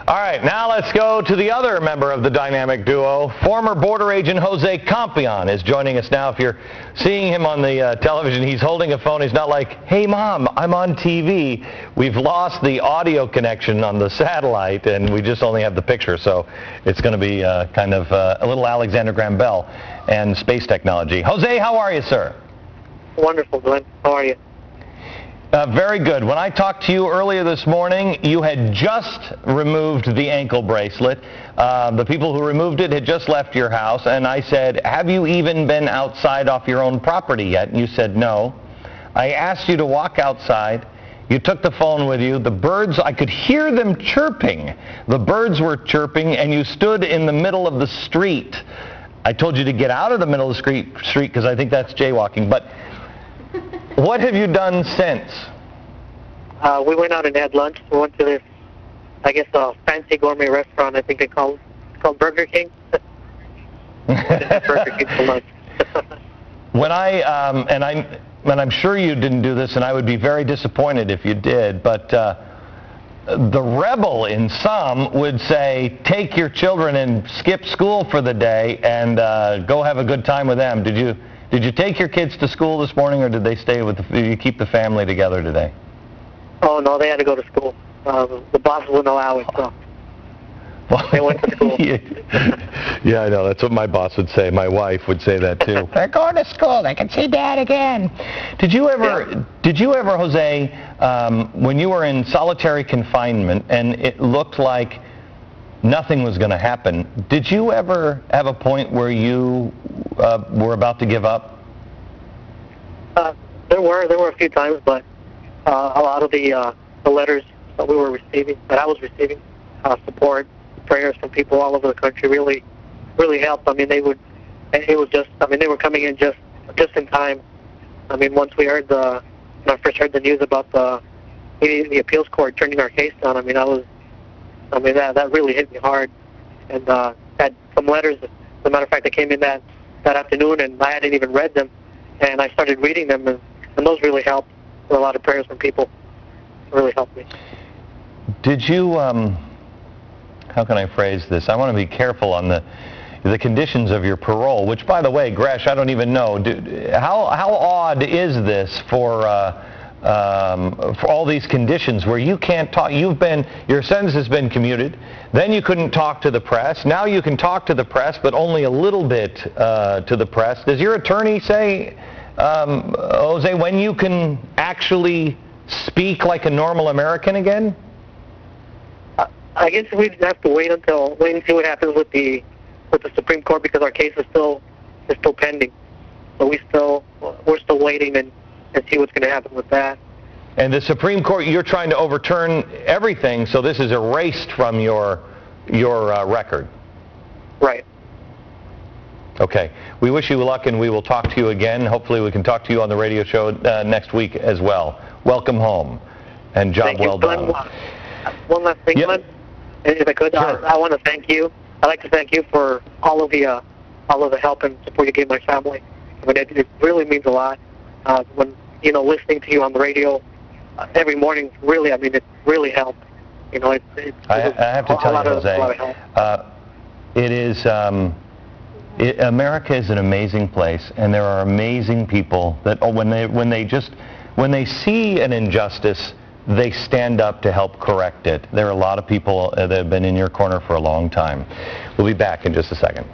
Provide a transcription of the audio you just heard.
All right, now let's go to the other member of the dynamic duo. Former border agent Jose Compean is joining us now. If you're seeing him on the television, he's holding a phone. He's not like, hey, Mom, I'm on TV. We've lost the audio connection on the satellite, and we just only have the picture. So it's going to be kind of a little Alexander Graham Bell and space technology. Jose, how are you, sir? Wonderful, Glenn. How are you? Very good. When I talked to you earlier this morning, you had just removed the ankle bracelet. The people who removed it had just left your house, and I said, have you even been outside off your own property yet? And you said no. I asked you to walk outside. You took the phone with you. The birds, I could hear them chirping. The birds were chirping, and you stood in the middle of the street. I told you to get out of the middle of the street because I think that's jaywalking, but what have you done since? We went out and had lunch. We went to this, I guess, a fancy gourmet restaurant. I think it's called Burger King. Burger King for lunch. When and I'm sure you didn't do this, and I would be very disappointed if you did, but the rebel in some would say, take your children and skip school for the day and go have a good time with them. Did you take your kids to school this morning, or did they stay with did you keep the family together today? Oh, no, they had to go to school. The boss wouldn't allow it, so they went to school. Yeah, I know. That's what my boss would say. My wife would say that, too. They're going to school. They can see Dad again. Did you ever, Jose, when you were in solitary confinement and it looked like nothing was going to happen, did you ever have a point where you were about to give up? There were a few times, but a lot of the letters that we were receiving, that I was receiving, support, prayers from people all over the country really helped. I mean, they were coming in just in time. I mean, once we heard when I first heard the news about the appeals court turning our case down, that really hit me hard. And had some letters, as a matter of fact, that came in that afternoon, and I hadn't even read them. And I started reading them, and those really helped. There were a lot of prayers from people. It really helped me. Did you, how can I phrase this? I want to be careful on the conditions of your parole, which, by the way, Gresh, I don't even know. How odd is this for all these conditions where you can't talk? Your sentence has been commuted. Then you couldn't talk to the press. Now you can talk to the press, but only a little bit to the press. Does your attorney say, Jose, when you can actually speak like a normal American again? I guess we'd have to wait and see what happens with the Supreme Court, because our case is still pending. So we're still waiting and see what's going to happen with that. And the Supreme Court, you're trying to overturn everything, so this is erased from your record. Right. Okay. We wish you luck, and we will talk to you again. Hopefully we can talk to you on the radio show next week as well. Welcome home, and job well done. One last thing, Glenn, if I could. Sure. I want to thank you. I'd like to thank you for all of the help and support you gave my family. I mean, it really means a lot. When listening to you on the radio every morning, really, it really helped. I have to tell you, Jose, it is. America is an amazing place, and there are amazing people that when they see an injustice, they stand up to help correct it. There are a lot of people that have been in your corner for a long time. We'll be back in just a second.